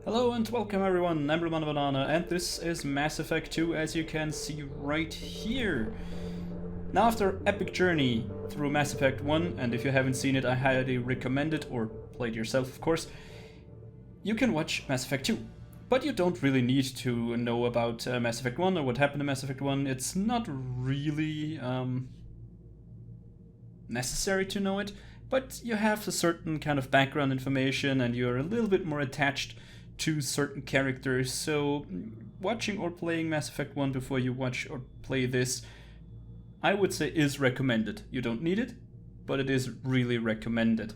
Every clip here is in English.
Hello and welcome everyone, I'm Roman Banana and this is Mass Effect 2 as you can see right here. Now after epic journey through Mass Effect 1, and if you haven't seen it I highly recommend it, or play it yourself of course, you can watch Mass Effect 2. But you don't really need to know about Mass Effect 1 or what happened in Mass Effect 1, it's not really necessary to know it, but you have a certain kind of background information and you're a little bit more attached to certain characters, so watching or playing Mass Effect 1 before you watch or play this, I would say is recommended. You don't need it, but it is really recommended.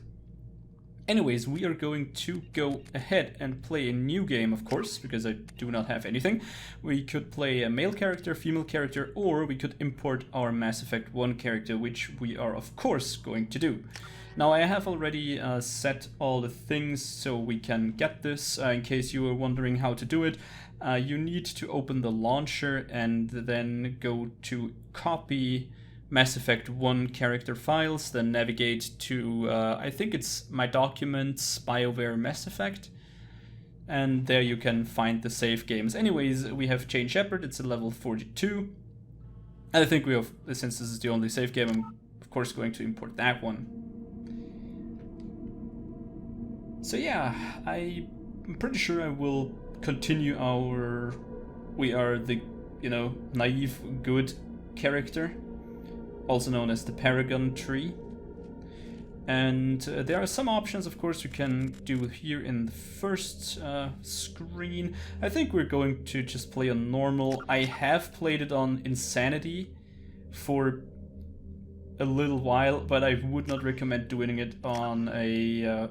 Anyways, we are going to go ahead and play a new game, of course, because I do not have anything. We could play a male character, female character, or we could import our Mass Effect 1 character, which we are of course going to do. Now I have already set all the things so we can get this. In case you were wondering how to do it, you need to open the launcher and then go to copy Mass Effect 1 character files, then navigate to, I think it's My Documents, BioWare Mass Effect, and there you can find the save games. Anyways, we have Jane Shepard, it's a level 42. I think we have, since this is the only save game, I'm of course going to import that one. So yeah, I'm pretty sure I will continue our we are the, naive good character, also known as the paragon tree. And there are some options, of course, you can do here in the first screen. I think we're going to just play on normal. I have played it on insanity for a little while, but I would not recommend doing it on a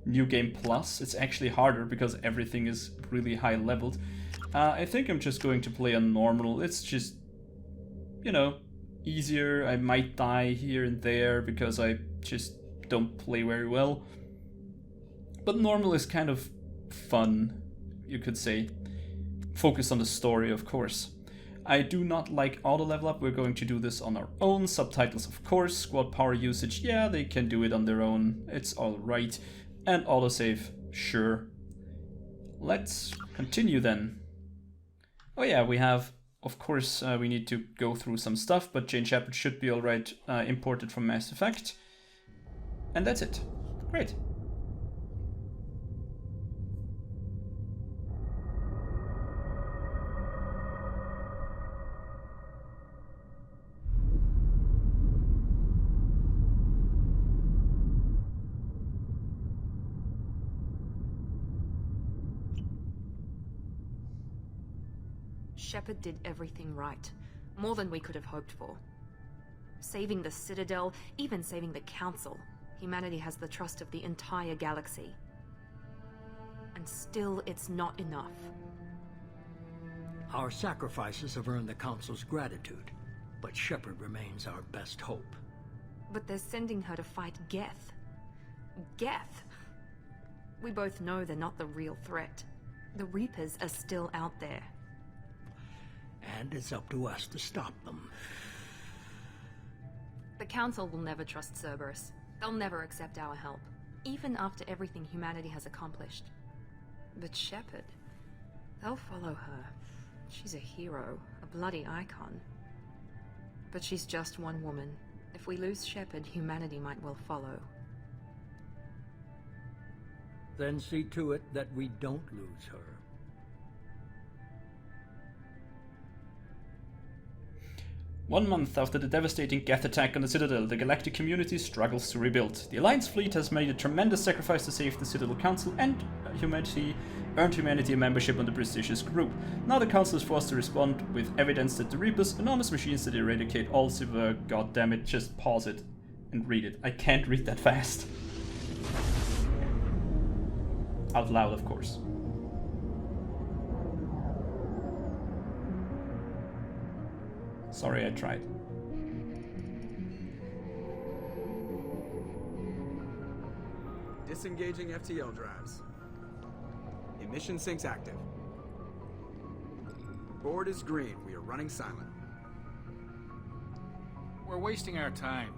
New Game Plus. It's actually harder because everything is really high leveled. I think I'm just going to play on normal. It's just, easier. I might die here and there because I just don't play very well. But normal is kind of fun, you could say. Focus on the story, of course. I do not like auto level up. We're going to do this on our own. Subtitles, of course. Squad power usage, yeah, they can do it on their own. It's alright. And autosave, sure. Let's continue then. Oh yeah, we have, of course, we need to go through some stuff, but Jane Shepard should be alright, imported from Mass Effect. And that's it. Great. Shepard did everything right. More than we could have hoped for. Saving the Citadel, even saving the Council. Humanity has the trust of the entire galaxy. And still, it's not enough. Our sacrifices have earned the Council's gratitude, but Shepard remains our best hope. But they're sending her to fight Geth. Geth! We both know they're not the real threat. The Reapers are still out there. And it's up to us to stop them. The Council will never trust Cerberus. They'll never accept our help, even after everything humanity has accomplished. But Shepard, they'll follow her. She's a hero, a bloody icon. But she's just one woman. If we lose Shepard, humanity might well follow. Then see to it that we don't lose her. One month after the devastating Geth attack on the Citadel, the galactic community struggles to rebuild. The Alliance fleet has made a tremendous sacrifice to save the Citadel Council and earned humanity a membership on the prestigious group. Now the Council is forced to respond with evidence that the Reapers, enormous machines that eradicate all civil... God damn it, just pause it and read it. I can't read that fast. Out loud, of course. Sorry, I tried. Disengaging FTL drives. Emission sinks active. Board is green. We are running silent. We're wasting our time.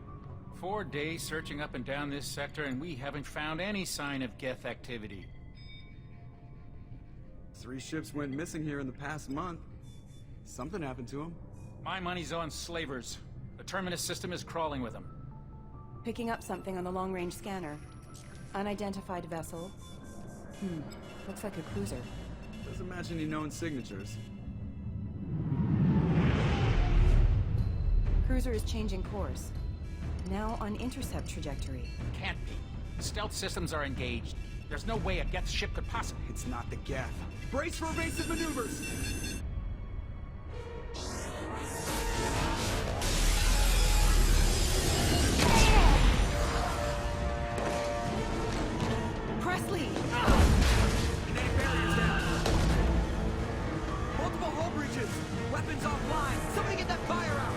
4 days searching up and down this sector, and we haven't found any sign of Geth activity. 3 ships went missing here in the past month. Something happened to them. My money's on slavers. The Terminus system is crawling with them. Picking up something on the long-range scanner. Unidentified vessel. Looks like a cruiser. Doesn't match any known signatures. Cruiser is changing course. Now on intercept trajectory. Can't be. Stealth systems are engaged. There's no way a Geth ship could possibly... It's not the Geth. Brace for evasive maneuvers! Presley! Kinetic barriers down. Multiple hull breaches. Weapons offline. Somebody get that fire out.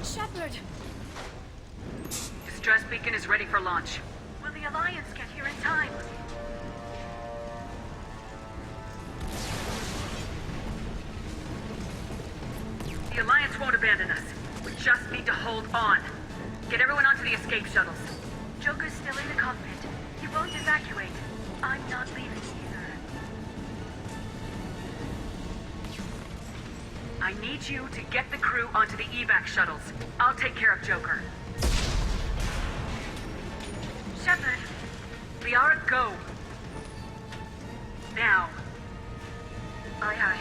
Shepard! Distress beacon is ready for launch. Will the Alliance get here in time? The Alliance won't abandon us. We just need to hold on. Get everyone onto the escape shuttles. Joker's still in the cockpit. He won't evacuate. I'm not leaving either. I need you to get the crew onto the evac shuttles. I'll take care of Joker. Shepard, Liara, go. Now. Aye, aye.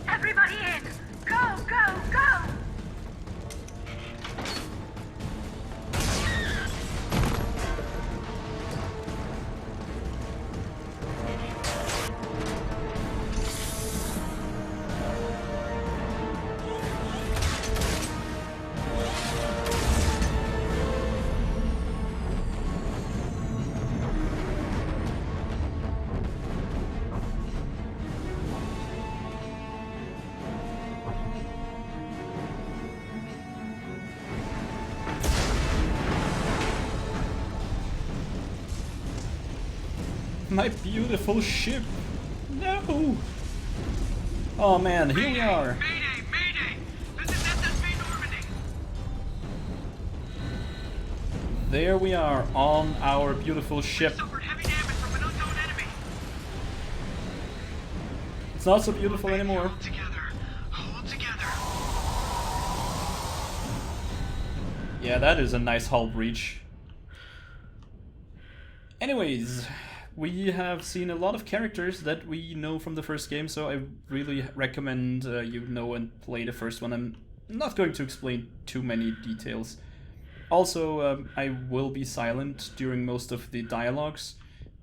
Everybody in! Go, go, go! My beautiful ship! No! Oh man, here we are! Mayday! Mayday! This is SSB Normandy! There we are, on our beautiful ship. Suffered heavy damage from an unknown enemy. It's not so beautiful anymore. Hold together. Hold together. Yeah, that is a nice hull breach. Anyways, we have seen a lot of characters that we know from the first game, so I really recommend you know and play the first one. I'm not going to explain too many details. Also, I will be silent during most of the dialogues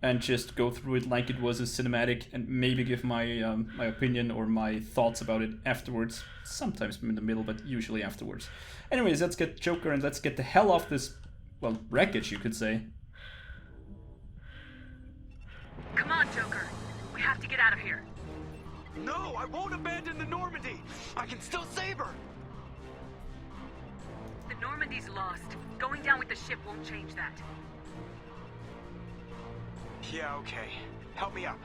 and just go through it like it was a cinematic and maybe give my my opinion or my thoughts about it afterwards. Sometimes in the middle, but usually afterwards. Anyways, let's get Joker and let's get the hell off this, well, wreckage, you could say. Come on, Joker. We have to get out of here. No, I won't abandon the Normandy. I can still save her. The Normandy's lost. Going down with the ship won't change that. Yeah, okay. Help me up.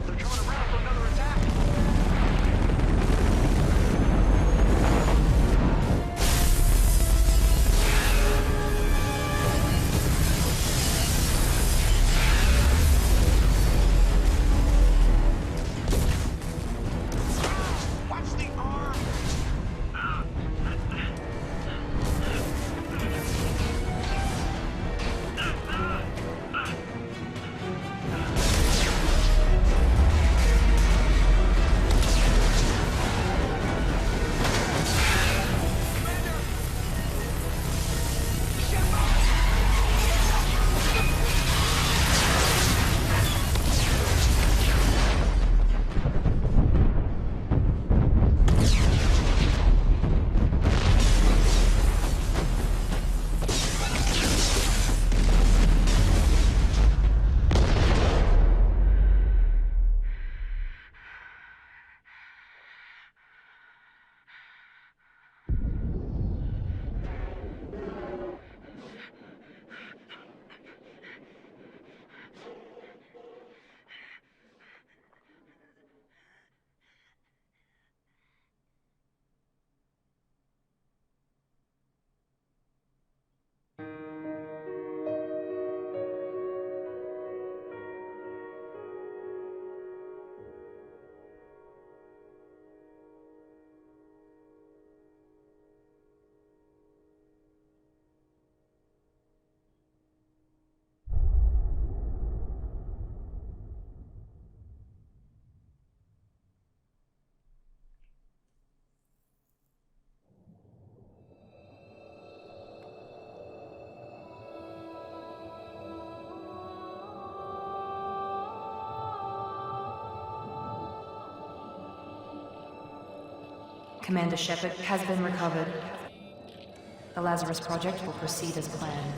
They're coming around for another attack. Watch the arm. Commander Shepard has been recovered. The Lazarus project will proceed as planned.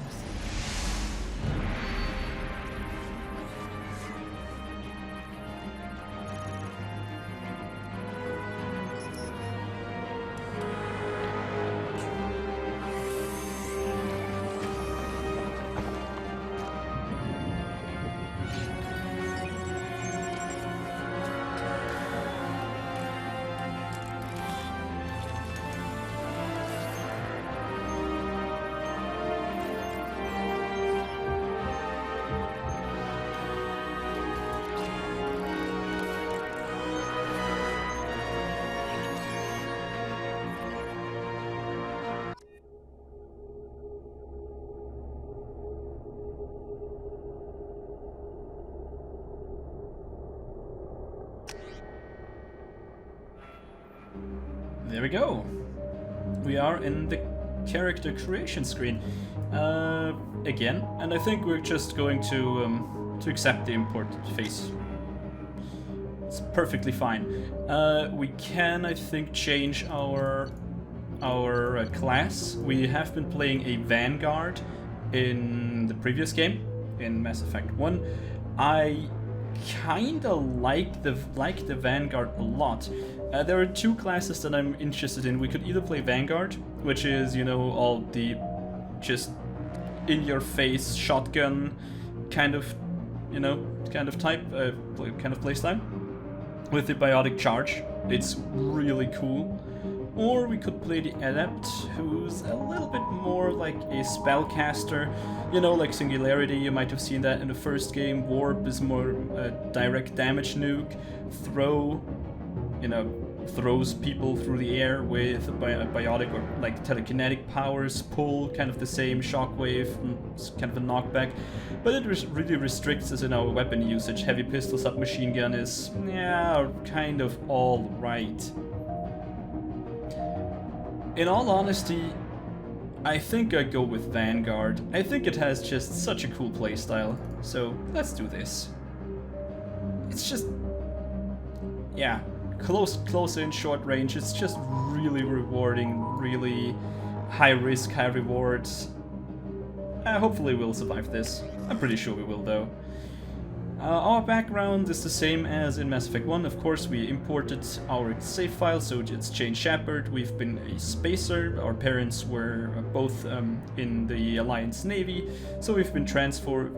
There we go. We are in the character creation screen again, and I think we're just going to accept the import face. It's perfectly fine. We can, I think, change our class. We have been playing a Vanguard in the previous game, in Mass Effect 1. I kinda like the Vanguard a lot. There are two classes that I'm interested in. We could either play Vanguard, which is, you know, all the just in-your-face shotgun kind of, you know, kind of playstyle with the biotic charge. It's really cool. Or we could play the Adept, who's a little bit more like a spellcaster. You know, like Singularity, you might have seen that in the first game. Warp is more direct damage nuke. Throw, you know, throws people through the air with biotic or like telekinetic powers. Pull, kind of the same. Shockwave, kind of a knockback. But it really restricts us in our weapon usage. Heavy pistol, submachine gun is, yeah, kind of all right. In all honesty, I think I'd go with Vanguard. I think it has just such a cool playstyle. So let's do this. It's just, yeah, close in, short range. It's just really rewarding, really high risk, high rewards. Hopefully we'll survive this. I'm pretty sure we will though. Our background is the same as in Mass Effect 1. Of course, we imported our save file, so it's Jane Shepard. We've been a spacer. Our parents were both in the Alliance Navy, so we've been transferred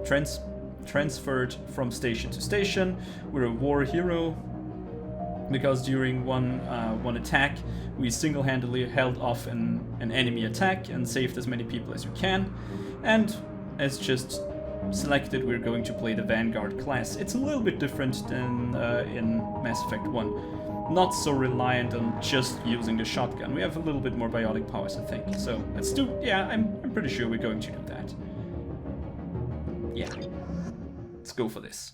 from station to station. We're a war hero because during one attack, we single-handedly held off an enemy attack and saved as many people as we can. And as just selected, we're going to play the Vanguard class. It's a little bit different than in Mass Effect 1. Not so reliant on just using the shotgun. We have a little bit more biotic powers, I think. So let's do, yeah, I'm pretty sure we're going to do that. Yeah. Let's go for this.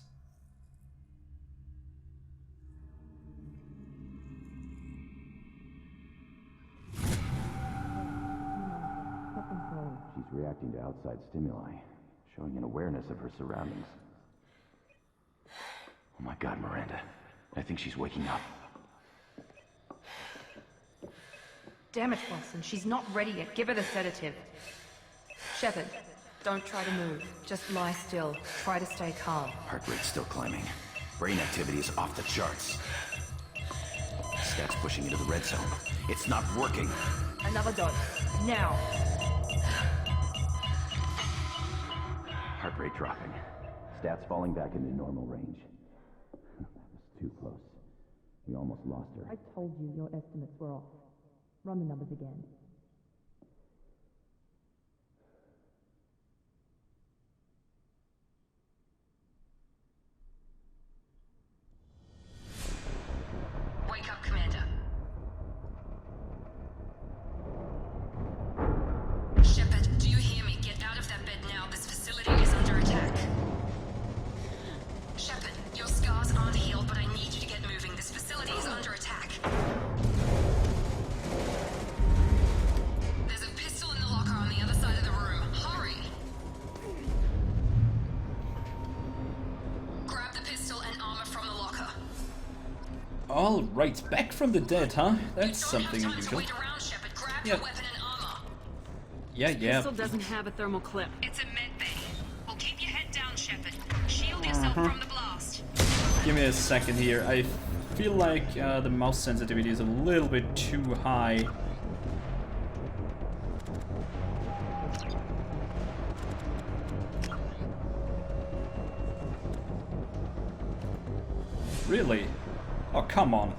She's reacting to outside stimuli, showing an awareness of her surroundings. Oh my god, Miranda. I think she's waking up. Damn it, Wilson. She's not ready yet. Give her the sedative. Shepard, don't try to move. Just lie still. Try to stay calm. Heart rate's still climbing. Brain activity is off the charts. Stats pushing into the red zone. It's not working. Another dose. Now. Heart rate dropping. Stats falling back into normal range. That was too close. We almost lost her. I told you your estimates were off. Run the numbers again. Wake up, Commander. Shepard, do you hear me? Get out of that bed now. This facility is under attack. Shepard, your scars aren't healed, but I need you to get moving. This facility is under attack. Alright, back from the dead, huh? That's something unusual. Yeah. Yeah. Pistol doesn't have a thermal clip. It's a med bay. Well, keep your head down, Shepard. Shield yourself from the blast. Give me a second here. I feel like the mouse sensitivity is a little bit too high. Really? Oh, come on.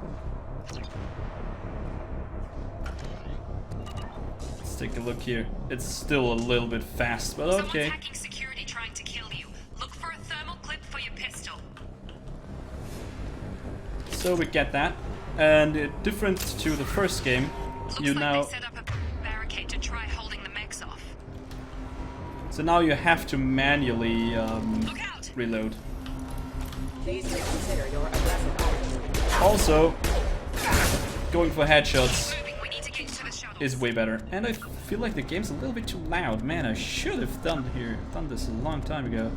Let's take a look here. It's still a little bit fast, but okay. Someone's hacking security trying to kill you. Look for a thermal clip for your pistol. So we get that. And different to the first game, you now... They set up a barricade to try holding the mechs off. So now you have to manually reload. Please reconsider your aggressive attitude. Also, going for headshots is way better. And I feel like the game's a little bit too loud. Man, I should have done this a long time ago.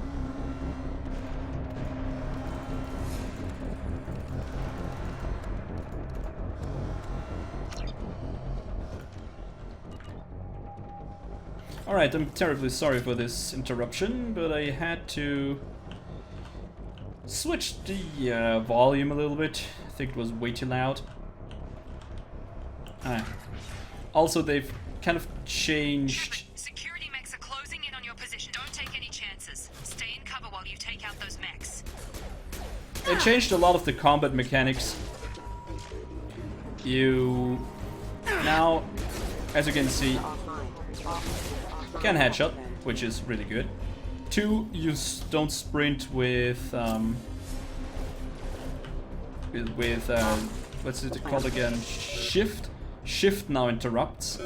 Alright, I'm terribly sorry for this interruption, but I had to switch the volume a little bit. I think it was way too loud. Also, they've kind of changed... Security mechs are closing in on your position. Don't take any chances. Stay in cover while you take out those mechs. They changed a lot of the combat mechanics. You... Now, as you can see, can headshot, which is really good. 2, you don't sprint with what's it called again? Shift. Shift now interrupts,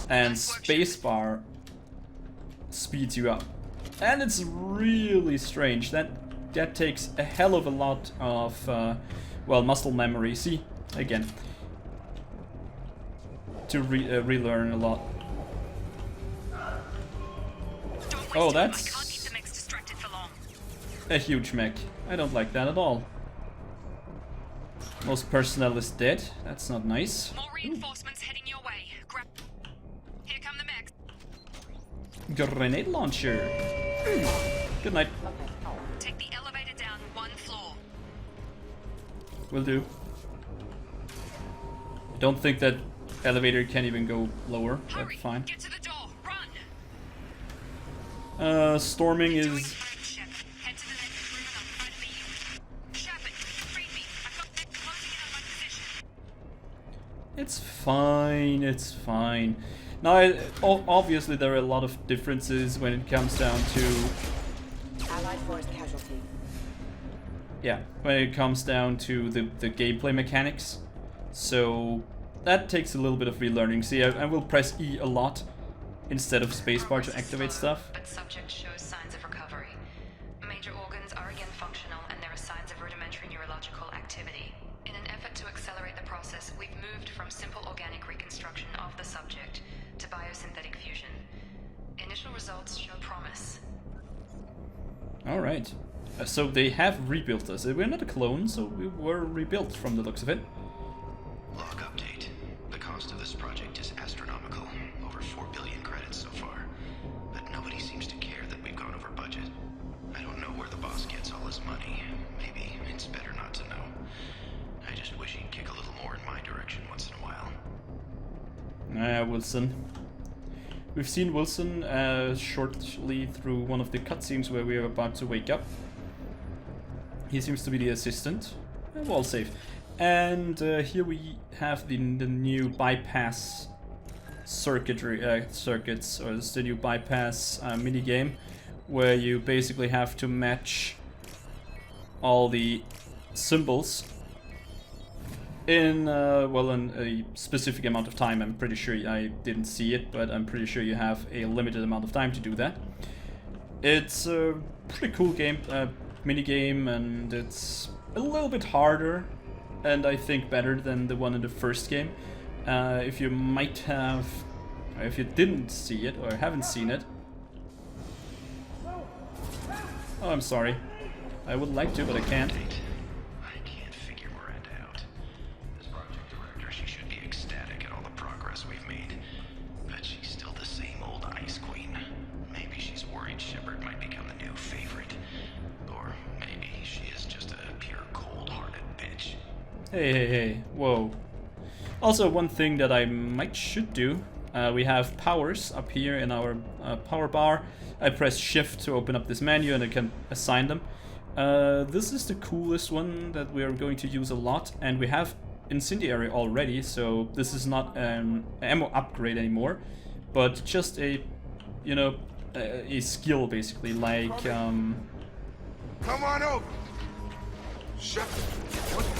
and spacebar speeds you up. And it's really strange. That takes a hell of a lot of well, muscle memory. See, again, to relearn a lot. Oh, that's a huge mech. I don't like that at all. Most personnel is dead. That's not nice. More reinforcements heading your way. Here come the mechs. Grenade launcher. Good night. Take the elevator down 1 floor. Will do. I don't think that elevator can even go lower. That's fine. Get to the door. Run. Storming is... It's fine, it's fine. Now, obviously there are a lot of differences when it comes down to... Allied force casualty. Yeah, when it comes down to the gameplay mechanics. So, that takes a little bit of relearning. See, I will press E a lot instead of spacebar to activate stuff. But subject shows signs of recovery. Major organs are again functional and there are signs of rudimentary neurological activity. In an effort to accelerate the process, we've moved from simple organic reconstruction of the subject to biosynthetic fusion. Initial results show promise. Alright. So they have rebuilt us. We're not a clone, so we were rebuilt from the looks of it. Log update. The cost of this project is astronomical. Over 4 billion credits so far. But nobody seems to care that we've gone over budget. I don't know where the boss gets all his money. Maybe it's better not to know. I just wish he'd kick a little more in my direction once in a while. Wilson. We've seen Wilson shortly through one of the cutscenes where we are about to wake up. He seems to be the assistant. We're all safe. And here we have the new bypass circuits, or it's the new bypass mini game, where you basically have to match all the symbols in well, in a specific amount of time. I'm pretty sure I didn't see it, but I'm pretty sure you have a limited amount of time to do that. It's a pretty cool game, mini game, and it's a little bit harder, and I think better than the one in the first game. If you didn't see it or haven't seen it, oh, I'm sorry. I would like to, but I can't. I can't figure Miranda out. Hey, whoa. Also, one thing that I should do, we have powers up here in our power bar. I press shift to open up this menu and I can assign them. This is the coolest one that we are going to use a lot, and we have incendiary already, so this is not an ammo upgrade anymore, but just a, you know, a skill basically, like Come on over. Shepard, what the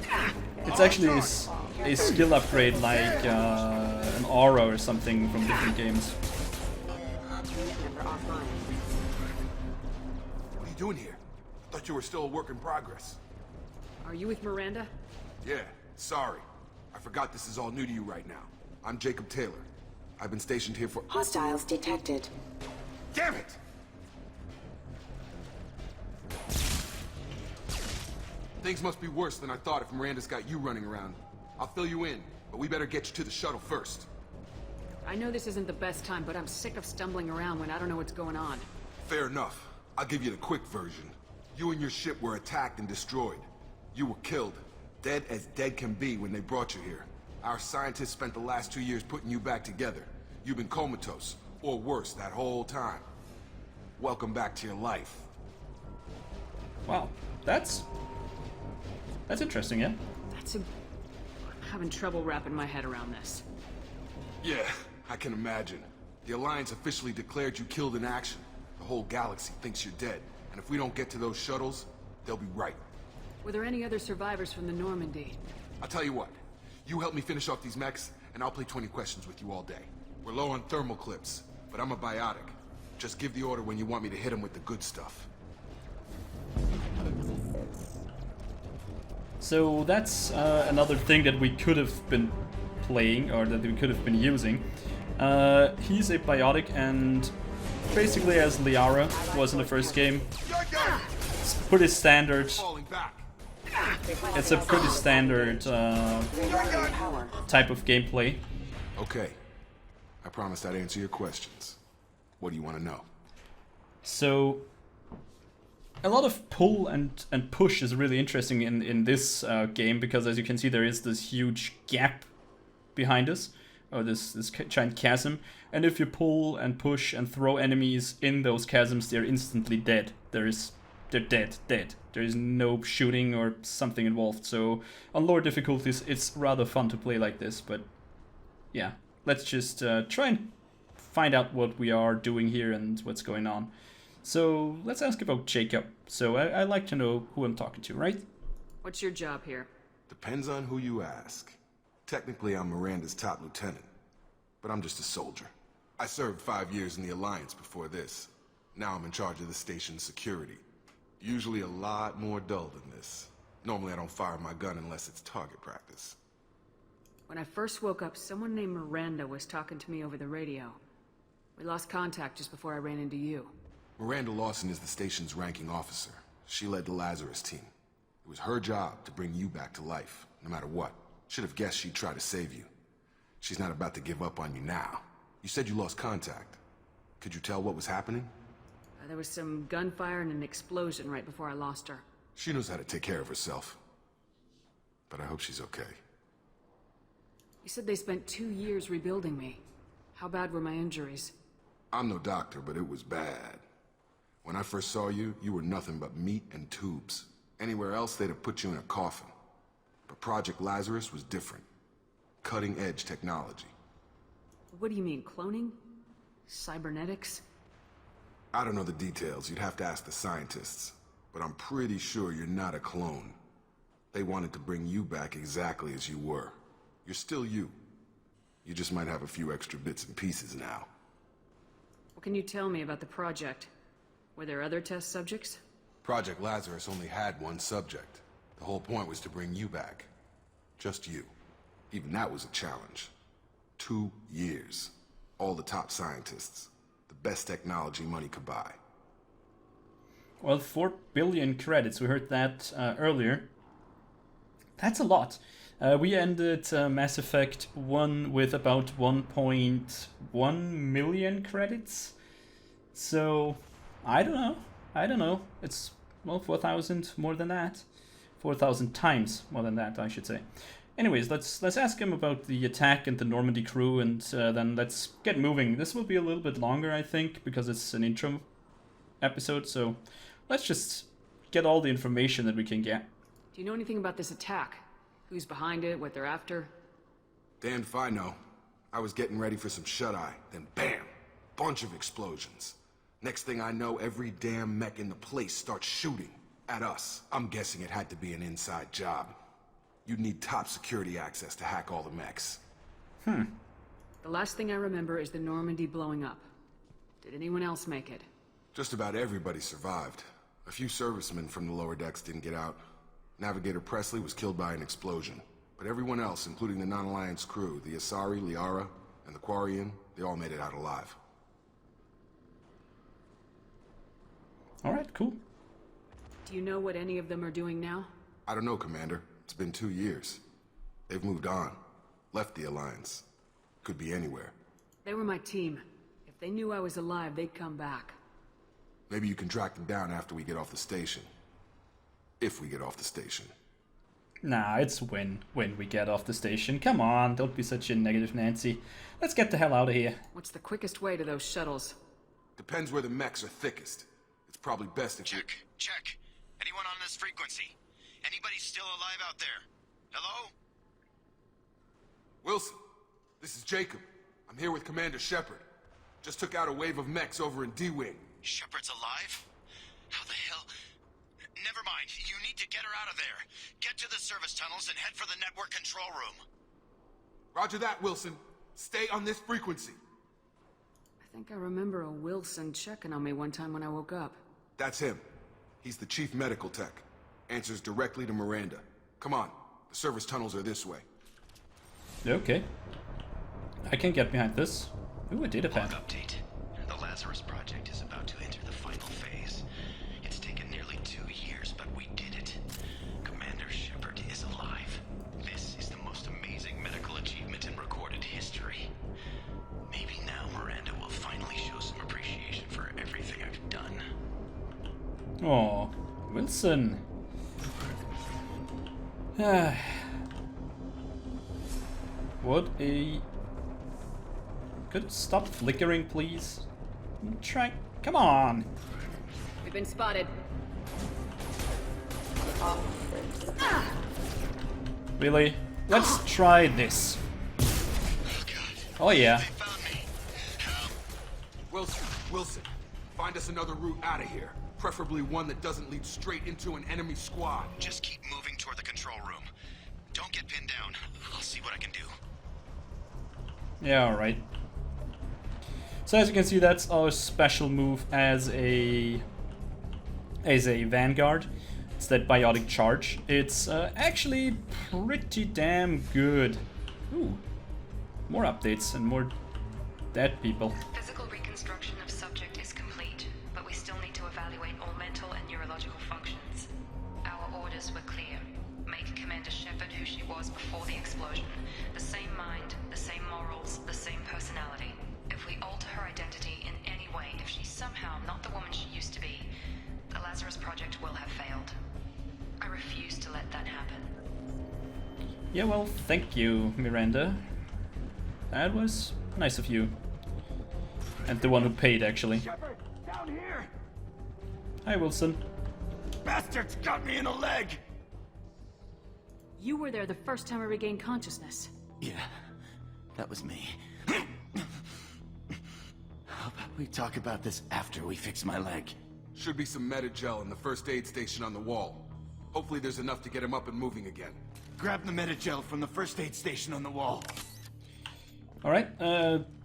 hell? it's actually a skill upgrade like an aura or something from different games. What are you doing here? I thought you were still a work in progress. Are you with Miranda? Yeah, sorry. I forgot this is all new to you right now. I'm Jacob Taylor. I've been stationed here for— Hostiles detected. Damn it! Things must be worse than I thought if Miranda's got you running around. I'll fill you in, but we better get you to the shuttle first. I know this isn't the best time, but I'm sick of stumbling around when I don't know what's going on. Fair enough. I'll give you the quick version. You and your ship were attacked and destroyed. You were killed. Dead as dead can be when they brought you here. Our scientists spent the last 2 years putting you back together. You've been comatose, or worse, that whole time. Welcome back to your life. Wow, that's interesting, yeah? I'm having trouble wrapping my head around this. Yeah, I can imagine. The Alliance officially declared you killed in action. The whole galaxy thinks you're dead, and if we don't get to those shuttles, they'll be right. Were there any other survivors from the Normandy? I'll tell you what. You help me finish off these mechs, and I'll play 20 questions with you all day. We're low on thermal clips, but I'm a biotic. Just give the order when you want me to hit them with the good stuff. So that's another thing that we could have been playing, or that we could have been using. He's a biotic, and basically as Liara was in the first game, it's pretty standard. It's a pretty standard type of gameplay. Okay. I promised I'd answer your questions. What do you want to know? So, a lot of pull and push is really interesting in this game, because as you can see there is this huge gap behind us, or this giant chasm, and if you pull and push and throw enemies in those chasms, they're instantly dead. They're dead. There is no shooting or something involved, so on lower difficulties it's rather fun to play like this, but yeah, let's just try and find out what we are doing here and what's going on. So let's ask about Jacob. So I like to know who I'm talking to, right? What's your job here? Depends on who you ask. Technically, I'm Miranda's top lieutenant, but I'm just a soldier. I served 5 years in the Alliance before this. Now I'm in charge of the station's security. Usually a lot more dull than this. Normally I don't fire my gun unless it's target practice. When I first woke up, someone named Miranda was talking to me over the radio. We lost contact just before I ran into you. Miranda Lawson is the station's ranking officer. She led the Lazarus team. It was her job to bring you back to life, no matter what. Should have guessed she'd try to save you. She's not about to give up on you now. You said you lost contact. Could you tell what was happening? There was some gunfire and an explosion right before I lost her. She knows how to take care of herself. But I hope she's okay. You said they spent 2 years rebuilding me. How bad were my injuries? I'm no doctor, but it was bad. When I first saw you, you were nothing but meat and tubes. Anywhere else, they'd have put you in a coffin. But Project Lazarus was different. Cutting-edge technology. What do you mean, cloning? Cybernetics? I don't know the details. You'd have to ask the scientists. But I'm pretty sure you're not a clone. They wanted to bring you back exactly as you were. You're still you. You just might have a few extra bits and pieces now. What can you tell me about the project? Were there other test subjects? Project Lazarus only had one subject. The whole point was to bring you back. Just you. Even that was a challenge. 2 years. All the top scientists. The best technology money could buy. Well, 4 billion credits, we heard that earlier. That's a lot. We ended Mass Effect 1 with about 1.1 million credits. So, I don't know. It's, well, 4,000 more than that. 4,000 times more than that, I should say. Anyways, let's ask him about the attack and the Normandy crew, and then let's get moving. This will be a little bit longer, I think, because it's an intro episode, so let's just get all the information that we can get. Do you know anything about this attack? Who's behind it, what they're after? Damned if I know. I was getting ready for some shut-eye, then bam! Bunch of explosions. Next thing I know, every damn mech in the place starts shooting at us. I'm guessing it had to be an inside job. You'd need top security access to hack all the mechs. The last thing I remember is the Normandy blowing up. Did anyone else make it? Just about everybody survived. A few servicemen from the lower decks didn't get out. Navigator Presley was killed by an explosion. But everyone else, including the non-Alliance crew, the Asari, Liara, and the Quarian, they all made it out alive. Alright, cool. Do you know what any of them are doing now? I don't know, Commander. It's been 2 years. They've moved on. Left the Alliance. Could be anywhere. They were my team. If they knew I was alive, they'd come back. Maybe you can track them down after we get off the station. If we get off the station. Nah, it's when we get off the station. Come on, don't be such a negative Nancy. Let's get the hell out of here. What's the quickest way to those shuttles? Depends where the mechs are thickest. It's probably best if Check. Anyone on this frequency? Anybody still alive out there? Hello? Wilson, this is Jacob. I'm here with Commander Shepard. Just took out a wave of mechs over in D-Wing. Shepard's alive? How the hell? Never mind. You need to get her out of there. Get to the service tunnels and head for the network control room. Roger that, Wilson. Stay on this frequency. I think I remember a Wilson checking on me one time when I woke up. That's him. He's the chief medical tech. Answers directly to Miranda. Come on. The service tunnels are this way. Okay. I can get behind this. Ooh, a data pad. Update. The Lazarus project is about to enter the final phase. It's taken nearly 2 years, but we did it. Commander Shepard is alive. This is the most amazing medical achievement in recorded history. Maybe now Miranda will finally show some appreciation for everything I've done. Oh, Wilson. What a... Could it stop flickering, please? Try... Come on! We've been spotted. Really? Let's try this. Oh yeah. Wilson, find us another route out of here. Preferably one that doesn't lead straight into an enemy squad. Just keep moving toward the control room. Don't get pinned down. I'll see what I can do. Yeah, alright. So as you can see, that's our special move as a Vanguard. It's that biotic charge. It's actually pretty damn good. Ooh, more updates and more dead people. Physical reconstruction of subject is complete, but we still need to evaluate all mental and neurological functions. Our orders were clear. Make Commander Shepard who she was before the explosion. The same mind, the same morals, the same personality. If we alter her identity in any way, if she's somehow not the woman she used to be, the Lazarus project will have failed. I refuse to let that happen. Yeah, well, thank you, Miranda. That was nice of you. And the one who paid, actually. Shepard, down here! Hi, Wilson. Bastards got me in the leg! You were there the first time I regained consciousness. Yeah, that was me. How about we talk about this after we fix my leg? Should be some Metagel in the first aid station on the wall. Hopefully there's enough to get him up and moving again. Grab the Metagel from the first aid station on the wall. Alright,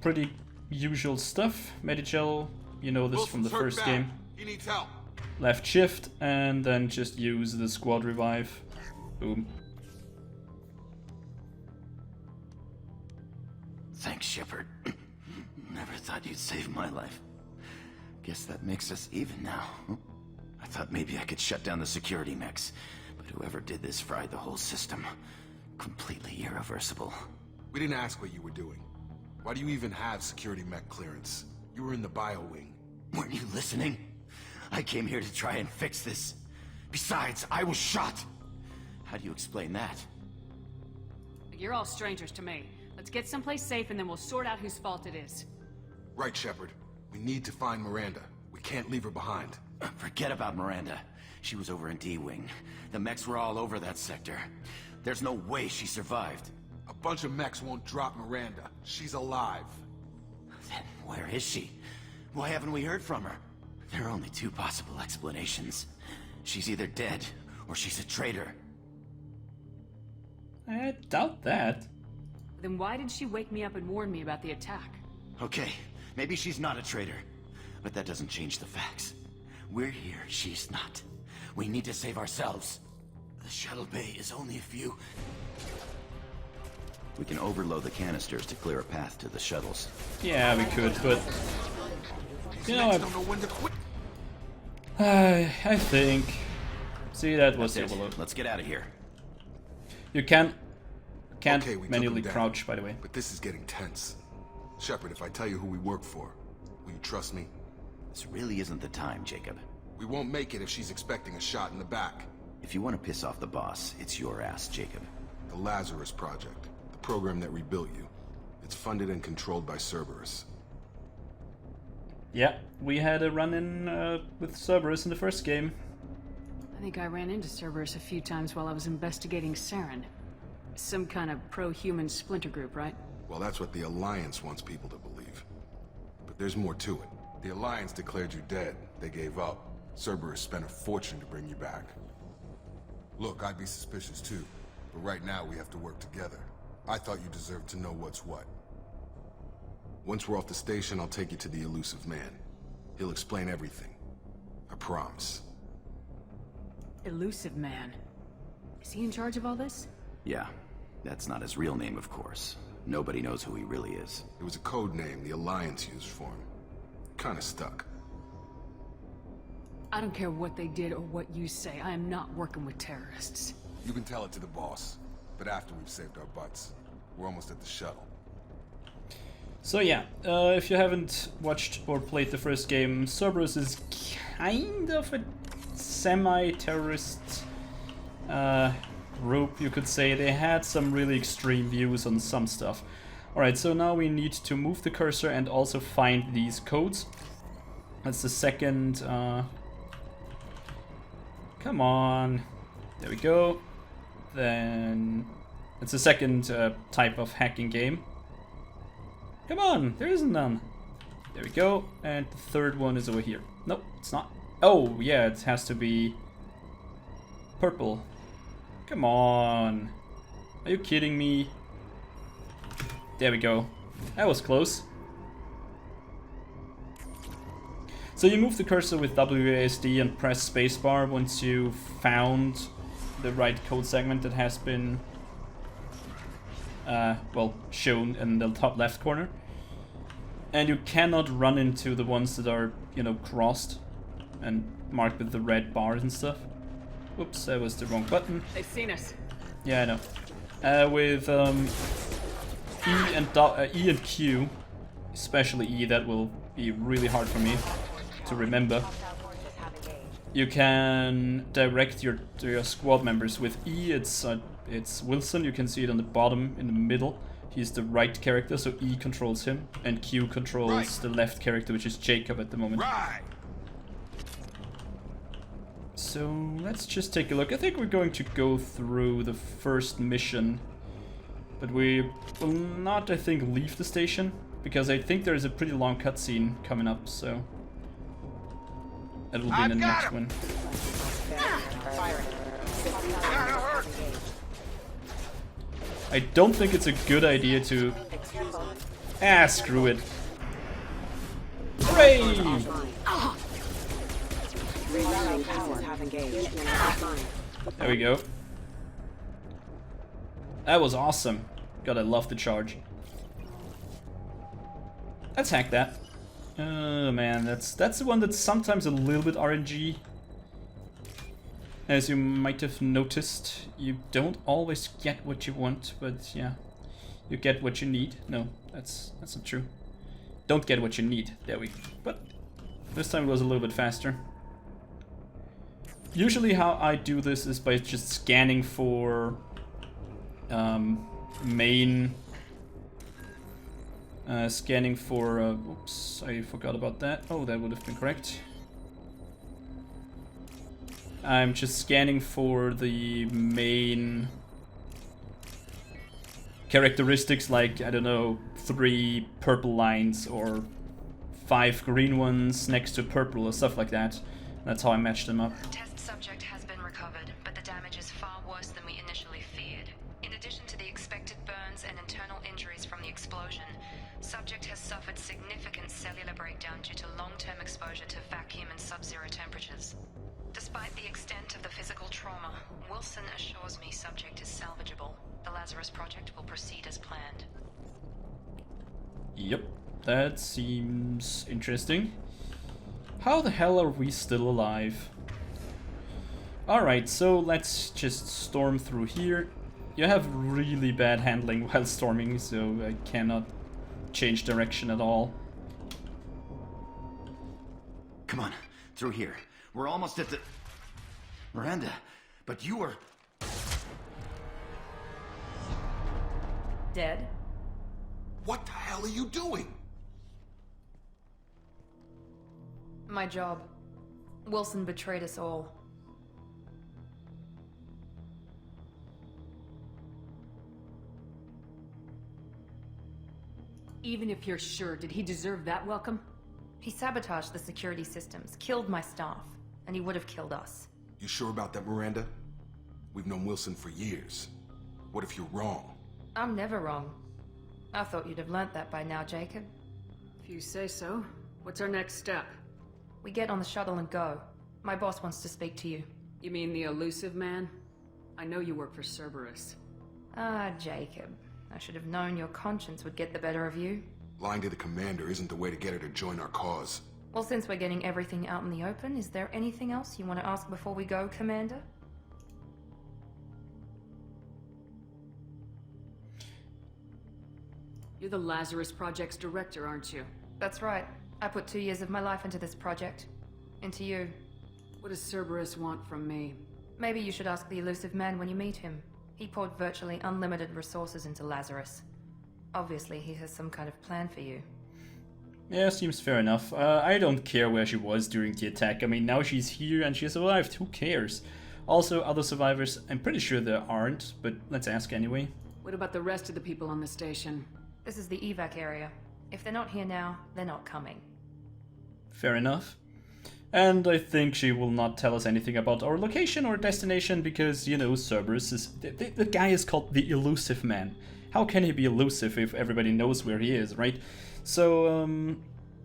pretty usual stuff. Medigel, you know this from the first game. He needs help. Left shift, and then just use the squad revive. Boom. Thanks, Shepard. Never thought you'd save my life. Guess that makes us even now. I thought maybe I could shut down the security mechs, but whoever did this fried the whole system. Completely irreversible. We didn't ask what you were doing. Why do you even have security mech clearance? You were in the bio wing. Weren't you listening? I came here to try and fix this. Besides, I was shot. How do you explain that? You're all strangers to me. Let's get someplace safe and then we'll sort out whose fault it is. Right, Shepard. We need to find Miranda. We can't leave her behind. Forget about Miranda. She was over in D-Wing. The mechs were all over that sector. There's no way she survived. A bunch of mechs won't drop Miranda. She's alive. Then where is she? Why haven't we heard from her? There are only two possible explanations. She's either dead, or she's a traitor. I doubt that. Then why did she wake me up and warn me about the attack? Okay, maybe she's not a traitor. But that doesn't change the facts. We're here, she's not. We need to save ourselves. The shuttle bay is only a few... We can overload the canisters to clear a path to the shuttles. Yeah, we could, but... You know, I think... See, that was the overload. Let's get out of here. You can't Okay, we manually took him down, crouch, by the way. But this is getting tense. Shepard, if I tell you who we work for, will you trust me? This really isn't the time, Jacob. We won't make it if she's expecting a shot in the back. If you want to piss off the boss, it's your ass, Jacob. The Lazarus project. The program that rebuilt you. It's funded and controlled by Cerberus. Yeah, we had a run-in with Cerberus in the first game. I think I ran into Cerberus a few times while I was investigating Saren. Some kind of pro-human splinter group, right? Well, that's what the Alliance wants people to believe. But there's more to it. The Alliance declared you dead. They gave up. Cerberus spent a fortune to bring you back. Look, I'd be suspicious too. But right now we have to work together. I thought you deserved to know what's what. Once we're off the station, I'll take you to the elusive man. He'll explain everything. I promise. Elusive man. Is he in charge of all this? Yeah. That's not his real name, of course. Nobody knows who he really is. It was a code name the Alliance used for him. Kinda stuck. I don't care what they did or what you say. I am not working with terrorists. You can tell it to the boss. But after we've saved our butts. We're almost at the shuttle. So yeah, if you haven't watched or played the first game, Cerberus is kind of a semi-terrorist group, you could say. They had some really extreme views on some stuff. Alright, so now we need to move the cursor and also find these codes. That's the second... Come on. There we go. Then... It's the second type of hacking game. Come on, there isn't none. There we go. And the third one is over here. Nope, it's not. Oh, yeah, it has to be... purple. Come on. Are you kidding me? There we go. That was close. So you move the cursor with WASD and press spacebar once you've found the right code segment that has been well, shown in the top left corner. And you cannot run into the ones that are, you know, crossed and marked with the red bars and stuff. Oops, that was the wrong button. They've seen us. Yeah, I know. With E and Q, especially E, that will be really hard for me to remember. You can direct your squad members. With E, it's Wilson. You can see it on the bottom in the middle. He's the right character, so E controls him, and Q controls the left character, which is Jacob at the moment. Right. So let's just take a look. I think we're going to go through the first mission, but we will not, I think, leave the station, because I think there's a pretty long cutscene coming up, so that will be in the next one. I don't think it's a good idea to... Ah, screw it. Hooray! There we go. That was awesome. God, I love the charge. Let's hack that. Oh man, that's the one that's sometimes a little bit RNG. As you might have noticed, you don't always get what you want, but yeah, you get what you need. No, that's not true. Don't get what you need. There we go. But this time it was a little bit faster. Usually how I do this is by just scanning for main... scanning for... oops, I forgot about that. Oh, that would have been correct. I'm just scanning for the main characteristics, like, I don't know, 3 purple lines or 5 green ones next to purple or stuff like that. That's how I match them up. Test subject has been recovered, but the damage is far worse than we initially feared. In addition to the expected burns and internal injuries from the explosion, subject has suffered significant cellular breakdown due to long-term exposure to vacuum and sub-zero temperatures. Despite the extent of the physical trauma, Wilson assures me subject is salvageable. The Lazarus project will proceed as planned. Yep, that seems interesting. How the hell are we still alive? Alright, so let's just storm through here. You have really bad handling while storming, so I cannot change direction at all. Come on, through here. We're almost at the... Miranda, but you were... Dead? What the hell are you doing? My job. Wilson betrayed us all. Even if you're sure, did he deserve that welcome? He sabotaged the security systems, killed my staff, and he would have killed us. You sure about that, Miranda? We've known Wilson for years. What if you're wrong? I'm never wrong. I thought you'd have learnt that by now, Jacob. If you say so. What's our next step? We get on the shuttle and go. My boss wants to speak to you. You mean the elusive man? I know you work for Cerberus. Ah, Jacob. I should have known your conscience would get the better of you. Lying to the commander isn't the way to get her to join our cause. Well, since we're getting everything out in the open, is there anything else you want to ask before we go, Commander? You're the Lazarus Project's director, aren't you? That's right. I put 2 years of my life into this project. Into you. What does Cerberus want from me? Maybe you should ask the elusive man when you meet him. He poured virtually unlimited resources into Lazarus. Obviously, he has some kind of plan for you. Yeah, seems fair enough. I don't care where she was during the attack. I mean, now she's here and she survived. Who cares? Also, other survivors, I'm pretty sure there aren't, but let's ask anyway. What about the rest of the people on the station? This is the evac area. If they're not here now, they're not coming. Fair enough. And I think she will not tell us anything about our location or destination because, you know, Cerberus is... The guy is called the Elusive Man. How can he be elusive if everybody knows where he is, right? So,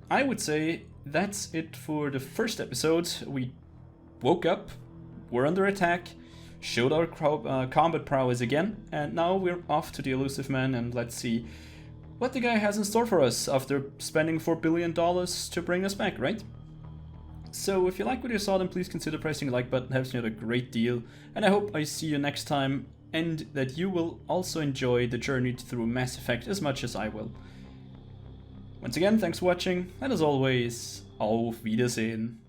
I would say that's it for the first episode. We woke up, we're under attack, showed our combat prowess again, and now we're off to the Elusive Man and let's see what the guy has in store for us after spending $4 billion to bring us back, right? So if you like what you saw, then please consider pressing the like button. It helps me out a great deal. And I hope I see you next time and that you will also enjoy the journey through Mass Effect as much as I will. Once again, thanks for watching, and as always, auf Wiedersehen.